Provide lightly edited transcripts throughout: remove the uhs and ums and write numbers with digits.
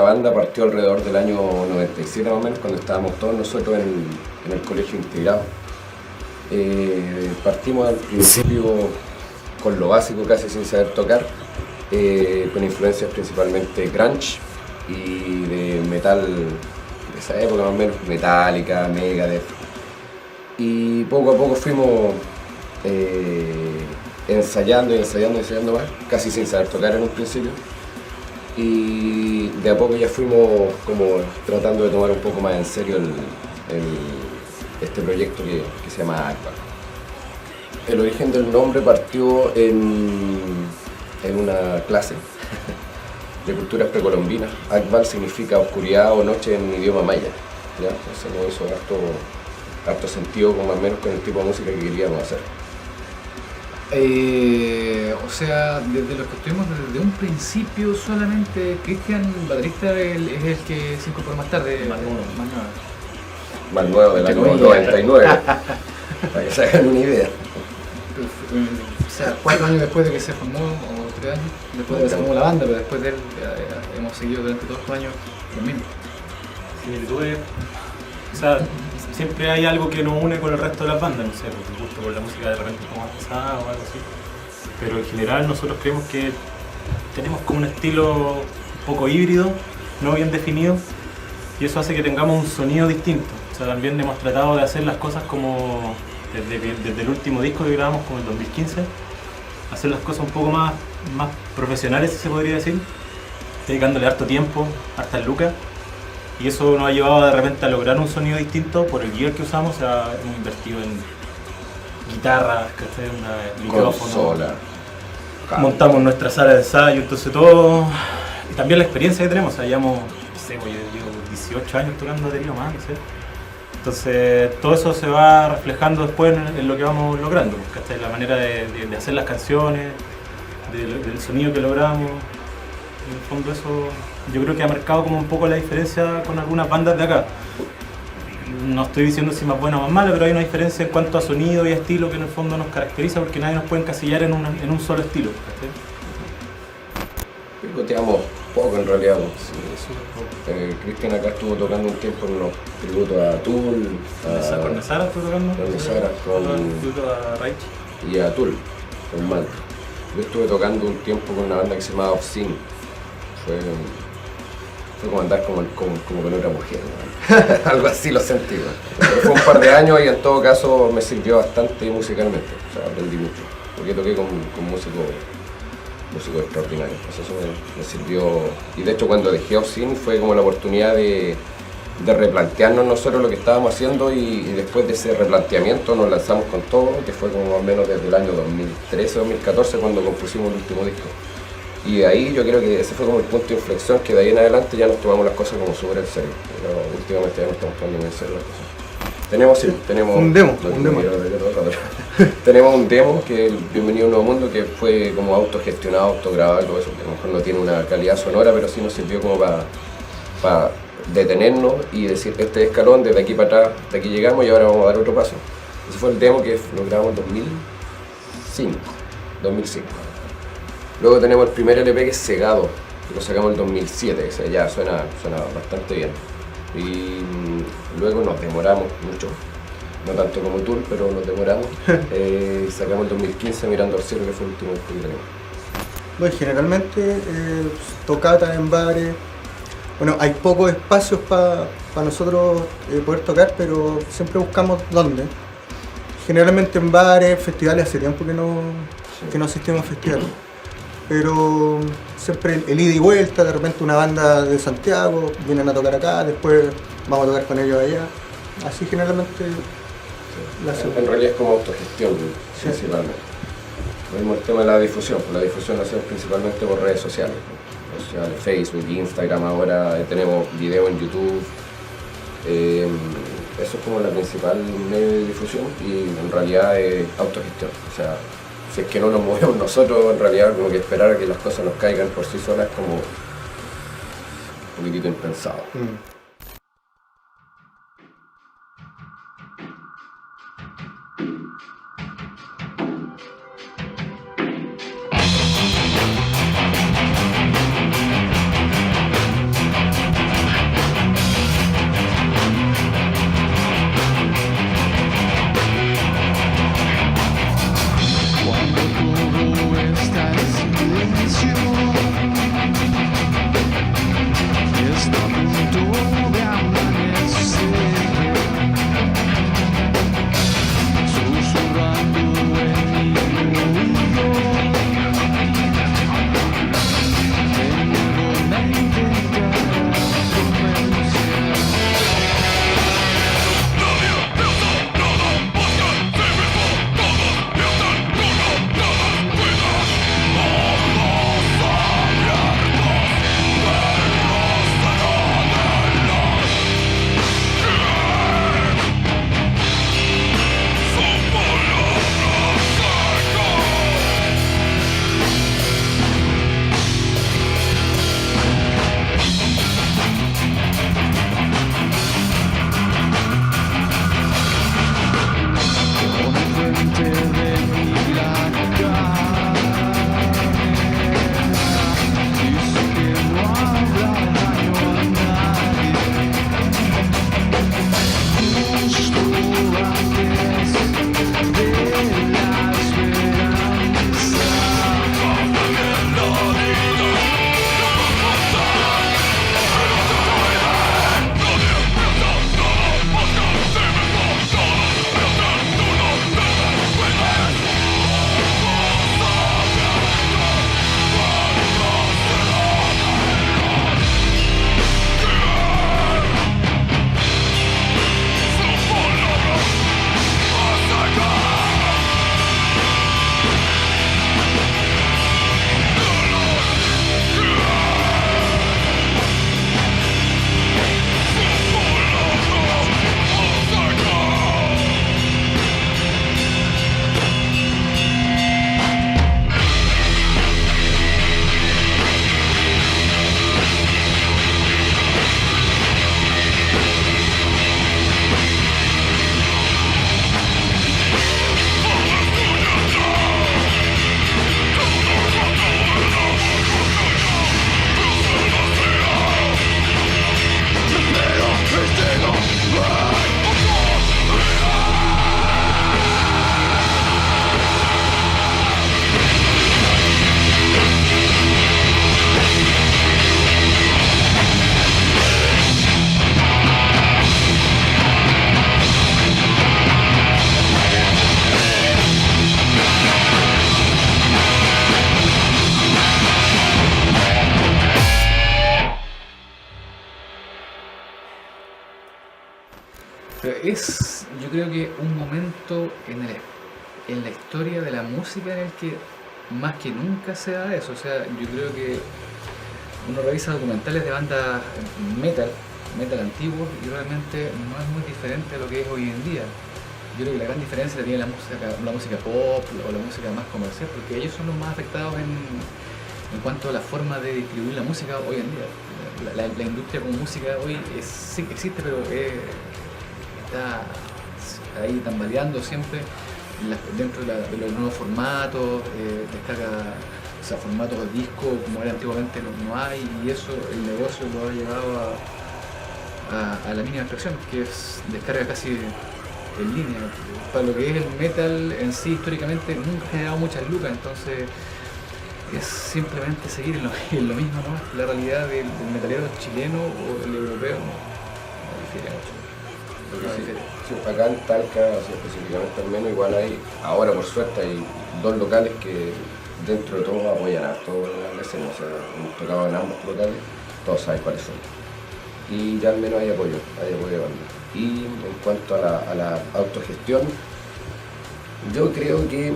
banda partió alrededor del año 97 más o menos, cuando estábamos todos nosotros en el colegio integrado. Partimos al principio con lo básico, casi sin saber tocar, con influencias principalmente grunge y de metal de esa época más o menos, Metallica, Megadeth. Y poco a poco fuimos ensayando más, casi sin saber tocar en un principio. Y de a poco ya fuimos como tratando de tomar un poco más en serio este proyecto que se llama Akbal. El origen del nombre partió en una clase de culturas precolombinas. Akbal significa oscuridad o noche en idioma maya, ¿ya? Entonces nos hizo harto sentido con más o menos con el tipo de música que queríamos hacer. O sea, desde los que estuvimos desde un principio solamente Cristian, baterista, es el que se incorporó más tarde. Más nuevo del año 99, para que se hagan una idea. O sea, 4 años después de que se formó, o 3 años después de que se formó la banda, pero después de él hemos seguido durante todos estos años los mismos. Similitudes, o sea, siempre hay algo que nos une con el resto de las bandas, no sé, el gusto por la música de repente un poco más pesada o algo así. Pero en general nosotros creemos que tenemos como un estilo un poco híbrido, no bien definido, y eso hace que tengamos un sonido distinto. O sea, también hemos tratado de hacer las cosas como desde el último disco que grabamos, como el 2015, hacer las cosas un poco más profesionales, si se podría decir, dedicándole harto tiempo, hartas lucas. Y eso nos ha llevado de repente a lograr un sonido distinto por el gear que usamos. O sea, hemos invertido en guitarras, micrófono, consola, montamos nuestra sala de ensayo, entonces todo. Y también la experiencia que tenemos, o sea, llevamos, no sé, yo llevo 18 años tocando batería más, no sé. Entonces todo eso se va reflejando después en lo que vamos logrando, ¿cachai? La manera de hacer las canciones, del sonido que logramos. En el fondo eso yo creo que ha marcado como un poco la diferencia con algunas bandas de acá. No estoy diciendo si más buena o más mala, pero hay una diferencia en cuanto a sonido y estilo que en el fondo nos caracteriza, porque nadie nos puede encasillar en un solo estilo, ¿cachai? Picoteamos poco en realidad. Cristian acá estuvo tocando un tiempo en unos tributos a Tool, ¿Con Nesara estuvo tocando? Con Nesara, tributo a Rage y a Tool, con Malta. Yo estuve tocando un tiempo con una banda que se llamaba Obscene. Fue como andar como con otra mujer, ¿no? Algo así lo sentí, ¿no? Pero fue un par de años y en todo caso me sirvió bastante musicalmente, o sea, aprendí mucho, porque toqué con músicos extraordinarios, pues eso me sirvió. Y de hecho cuando dejé Obscene fue como la oportunidad de replantearnos nosotros lo que estábamos haciendo, y después de ese replanteamiento nos lanzamos con todo, que fue como más o menos desde el año 2013-2014 cuando compusimos el último disco. Y de ahí yo creo que ese fue como el punto de inflexión, que de ahí en adelante ya nos tomamos las cosas como súper en serio. Pero últimamente ya no estamos tomando en serio las cosas. Tenemos un demo. Tenemos un demo que es el Bienvenido a un Nuevo Mundo, que fue como autogestionado, autograbado y todo eso, que a lo mejor no tiene una calidad sonora, pero sí nos sirvió como para detenernos y decir, este escalón, desde aquí para atrás, de aquí llegamos y ahora vamos a dar otro paso. Ese fue el demo que lo grabamos en 2005. Luego tenemos el primer LP, que es Cegado, que lo sacamos en 2007, que ya suena bastante bien. Y luego nos demoramos mucho, no tanto como Tool, pero nos demoramos. Sacamos el 2015 Mirando al Cielo, que fue el último disco que tenemos. Bueno, generalmente tocatas en bares. Bueno, hay pocos espacios para nosotros poder tocar, pero siempre buscamos dónde. Generalmente en bares, festivales, hace tiempo que no asistimos a festivales. Pero siempre el ida y vuelta, de repente una banda de Santiago vienen a tocar acá, después vamos a tocar con ellos allá. Así generalmente la hacemos. En realidad es como autogestión, principalmente. Lo mismo el tema de la difusión la hacemos principalmente por redes sociales. Facebook, Instagram, ahora tenemos video en YouTube. Eso es como la principal medio de difusión, y en realidad es autogestión. O sea, si es que no nos movemos nosotros, en realidad como que esperar a que las cosas nos caigan por sí solas es como un poquitito impensado. es, yo creo que un momento en la historia de la música en el que más que nunca se da eso. O sea, yo creo que uno revisa documentales de bandas metal antiguos y realmente no es muy diferente a lo que es hoy en día. Yo creo que la gran diferencia la tiene la música pop o la música más comercial, porque ellos son los más afectados en cuanto a la forma de distribuir la música hoy en día. La industria como música hoy sí existe, pero está ahí tambaleando siempre dentro de los nuevos formatos, descarga, o sea, formatos de disco como era antiguamente no hay, y eso el negocio lo ha llevado a la mínima expresión, que es descarga casi en línea. Para lo que es el metal en sí, históricamente nunca ha generado muchas lucas, entonces es simplemente seguir en lo mismo, ¿no? La realidad del metalero chileno o el europeo no difiere mucho. Sí, acá en Talca, así específicamente al menos, igual hay, ahora por suerte hay 2 locales que dentro de todo apoyan a toda la escena, o sea, hemos tocado en ambos locales, todos saben cuáles son. Y ya al menos hay apoyo de banda. Y en cuanto a la autogestión, yo creo que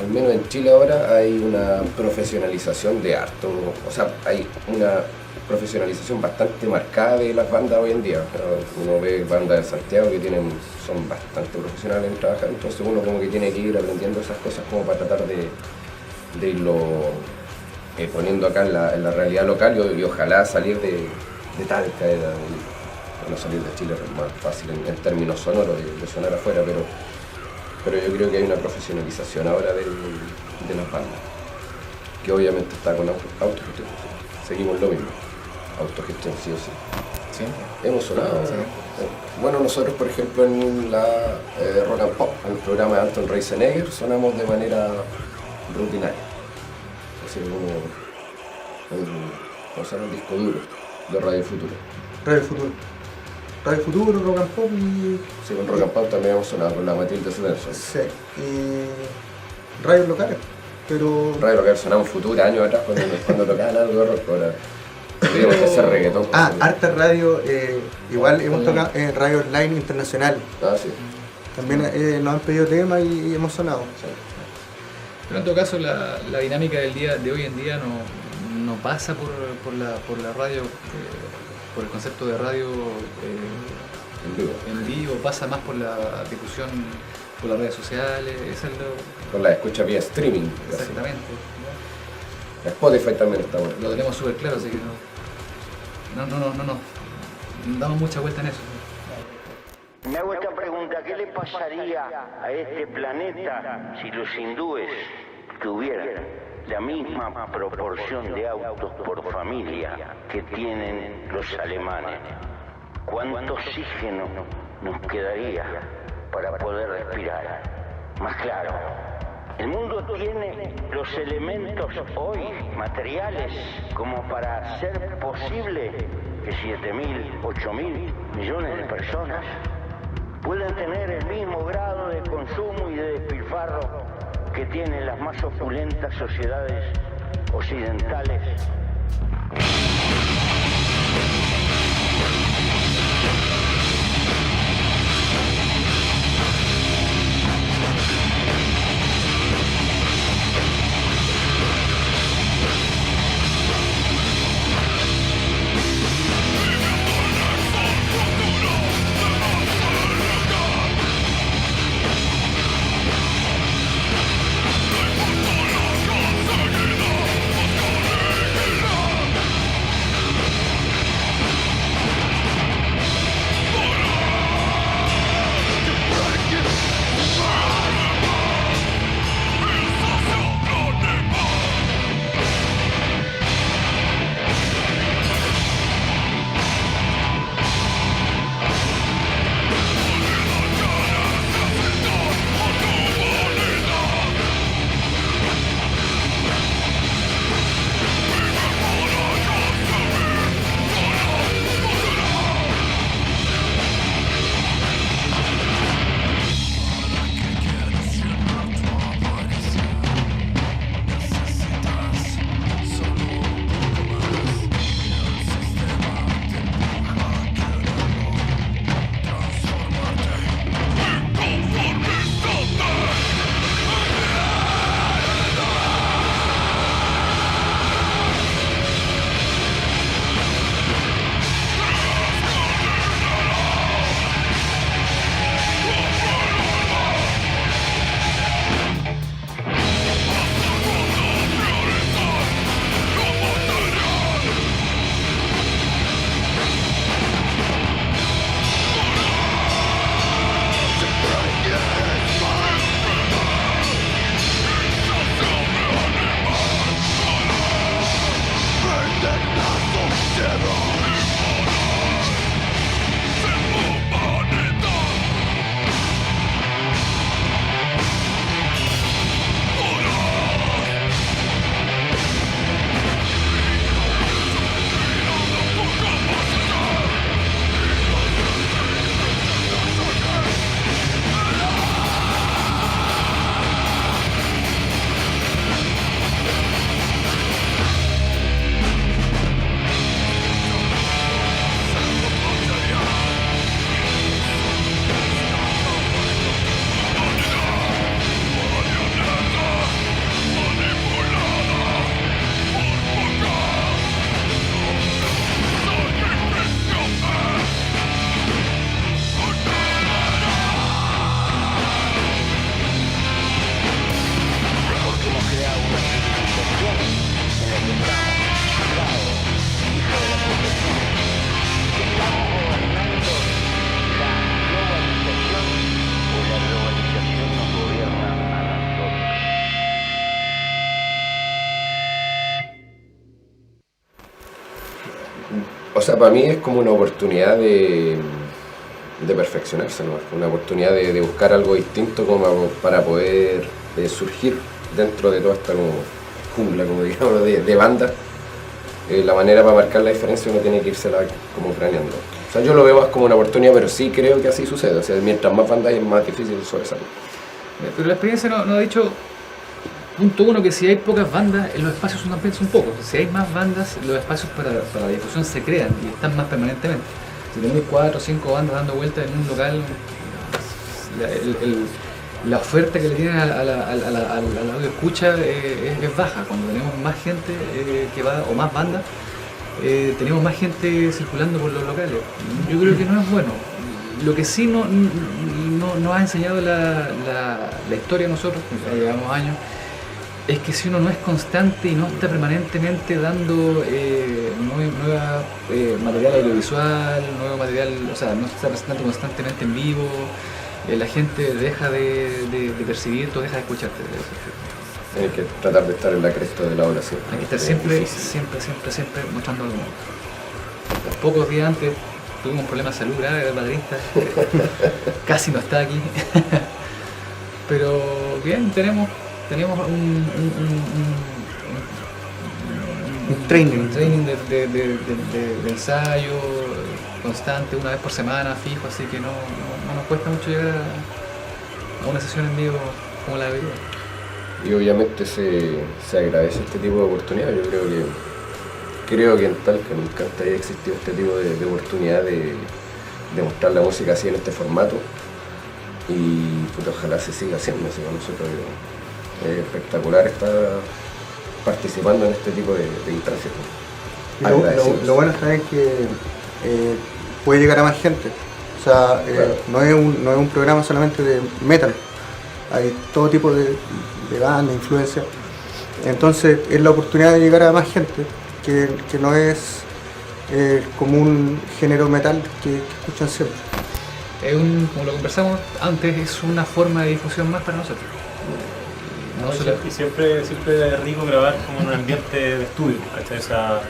al menos en Chile ahora hay una profesionalización de harto, o sea, hay una profesionalización bastante marcada de las bandas hoy en día. Uno ve bandas de Santiago que son bastante profesionales en trabajar, entonces uno como que tiene que ir aprendiendo esas cosas como para tratar de irlo poniendo acá en la realidad local y ojalá salir de Talca, no salir de Chile es más fácil en términos sonoros de sonar afuera, pero yo creo que hay una profesionalización ahora de las bandas, que obviamente está con autogestión. Seguimos lo mismo, autogestión sí o sí. Siempre. Hemos sonado. Sí. Bueno, nosotros por ejemplo en la Rock and Pop, en el programa de Anton Reisenegger, sonamos de manera rutinaria. Así como un disco duro de Radio Futuro. Radio Futuro, Rock and Pop y... Sí, con Rock and Pop también hemos sonado con la Matilde Svensson. Sí, y radios locales, pero... Radio Local sonamos Futuro años atrás cuando tocaban algo de rock, ahora podríamos hacer reggaetón. Harta radio, igual hemos tocado en Radio Online Internacional. Sí. También nos han pedido temas y hemos sonado. Sí. Pero en todo caso la dinámica del día de hoy en día no pasa por la radio, por el concepto de radio en vivo, pasa más por la difusión por las redes sociales, eso es lo... Con la escucha vía streaming. Exactamente. Así. Spotify también está bueno. Lo tenemos súper claro, así que no damos mucha vuelta en eso. Me hago esta pregunta, ¿qué le pasaría a este planeta si los hindúes tuvieran la misma proporción de autos por familia que tienen los alemanes? ¿Cuánto oxígeno nos quedaría para poder respirar? Más claro, el mundo tiene los elementos hoy materiales como para hacer posible que 7.000, 8.000 millones de personas puedan tener el mismo grado de consumo y de despilfarro que tienen las más opulentas sociedades occidentales. O sea, para mí es como una oportunidad de perfeccionarse, ¿no? Una oportunidad de buscar algo distinto como para poder surgir dentro de toda esta como jungla, como digamos, de bandas. La manera para marcar la diferencia uno tiene que irse como craneando. O sea, yo lo veo más como una oportunidad, pero sí creo que así sucede. O sea, mientras más bandas hay, es más difícil sobresalir. Pero la experiencia nos ha dicho, punto uno, que si hay pocas bandas, los espacios también son pocos. Si hay más bandas, los espacios para la difusión se crean y están más permanentemente. Si tenemos 4 o 5 bandas dando vueltas en un local, la oferta que le tienen al audio escucha es baja. Cuando tenemos más gente que va, o más bandas, tenemos más gente circulando por los locales. Yo creo que no es bueno. Lo que sí nos ha enseñado la historia a nosotros, que ya llevamos años, es que si uno no es constante y no está permanentemente dando nuevo material audiovisual, nuevo material, o sea, no se está presentando constantemente en vivo, la gente deja de percibirte o deja de escucharte. Hay que tratar de estar en la cresta de la ola siempre. Hay que estar siempre mostrando algo nuevo. Los pocos días antes tuvimos un problema de salud grave del baterista, casi no está aquí. Pero bien, tenemos un training de ensayo constante, una vez por semana, fijo, así que no nos cuesta mucho llegar a una sesión en vivo como la de hoy. Y obviamente se agradece este tipo de oportunidades. Yo creo que en Talca nunca haya existido este tipo de oportunidad de mostrar la música así en este formato. Y ojalá se siga haciendo así con nosotros. Es espectacular estar participando en este tipo de instancias. Lo bueno también es que puede llegar a más gente. O sea, claro. no es un programa solamente de metal. Hay todo tipo de bandas, influencias. Entonces es la oportunidad de llegar a más gente que no es como un género metal que escuchan siempre. Como lo conversamos antes, es una forma de difusión más para nosotros. Y siempre es rico grabar como en un ambiente de estudio, ¿cachai? O sea,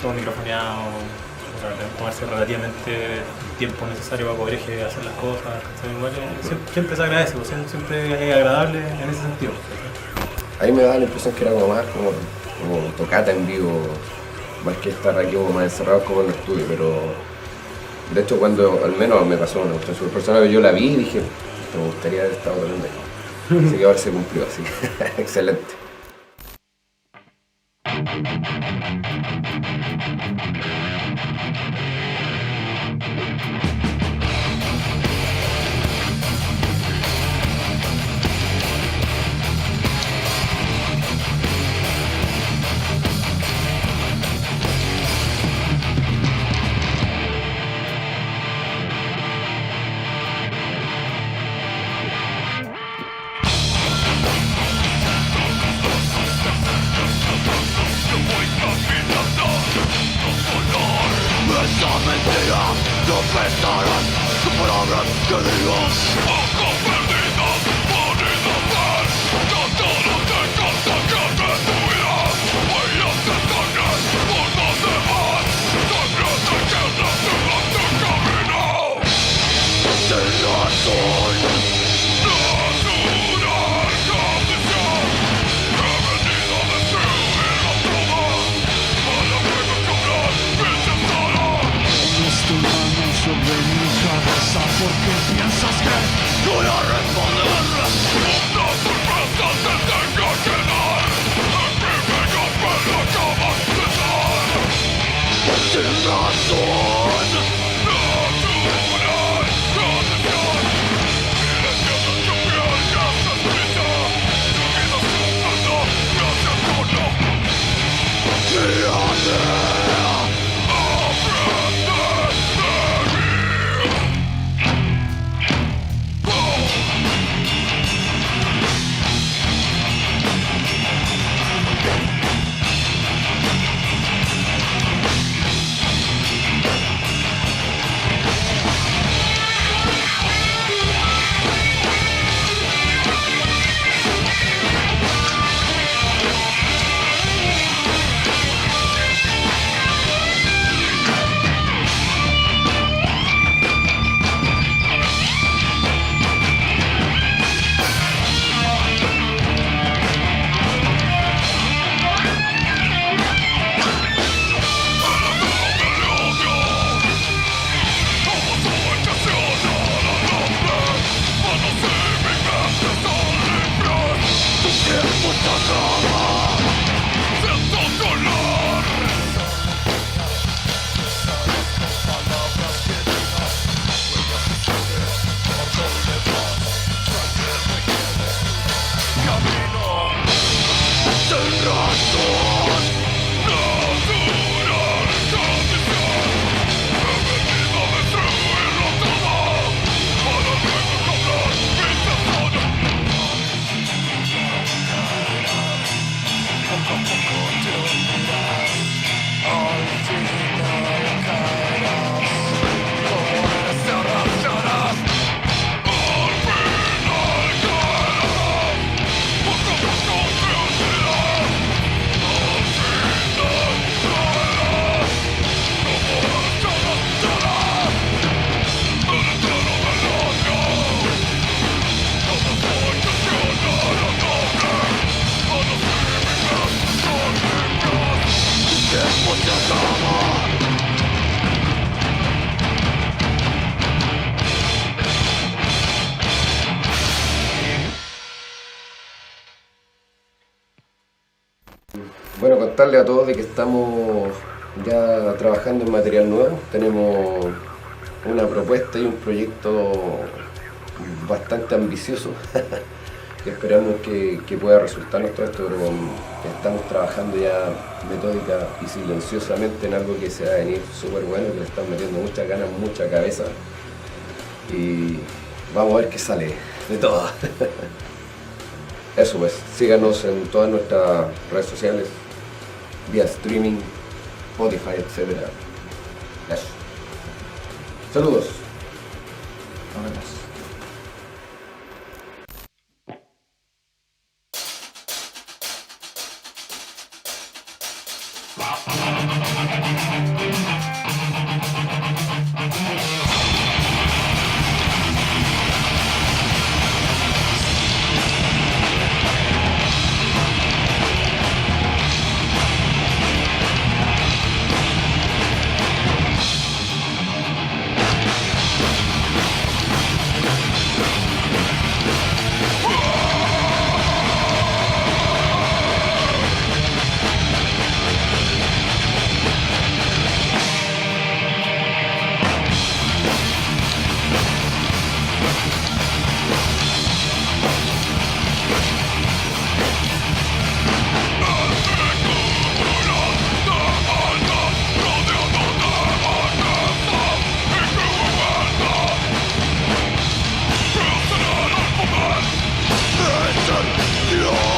todo microfoneado, o sea, tomarse relativamente el tiempo necesario para poder hacer las cosas, ¿cachai? Igual, siempre se agradece, siempre es agradable en ese sentido. Ahí me da la impresión que era como más como tocata en vivo, más que estar aquí como más encerrados como en el estudio, pero de hecho cuando al menos me pasó una cuestión súper personal, yo la vi y dije, me gustaría haber estado tocando aquí. Así que ahora se cumplió, así que excelente. Sobre mi cabeza, porque piensas que Bueno, contarle a todos de que estamos ya trabajando en material nuevo. Tenemos una propuesta y un proyecto bastante ambicioso que esperamos que pueda resultarnos todo esto, pero estamos trabajando ya metódica y silenciosamente en algo que se va a venir súper bueno, que le están metiendo muchas ganas, mucha cabeza y vamos a ver qué sale de todo. Eso pues, síganos en todas nuestras redes sociales, vía streaming, Spotify, etc. Eso. Saludos. Nos vemos. Listen,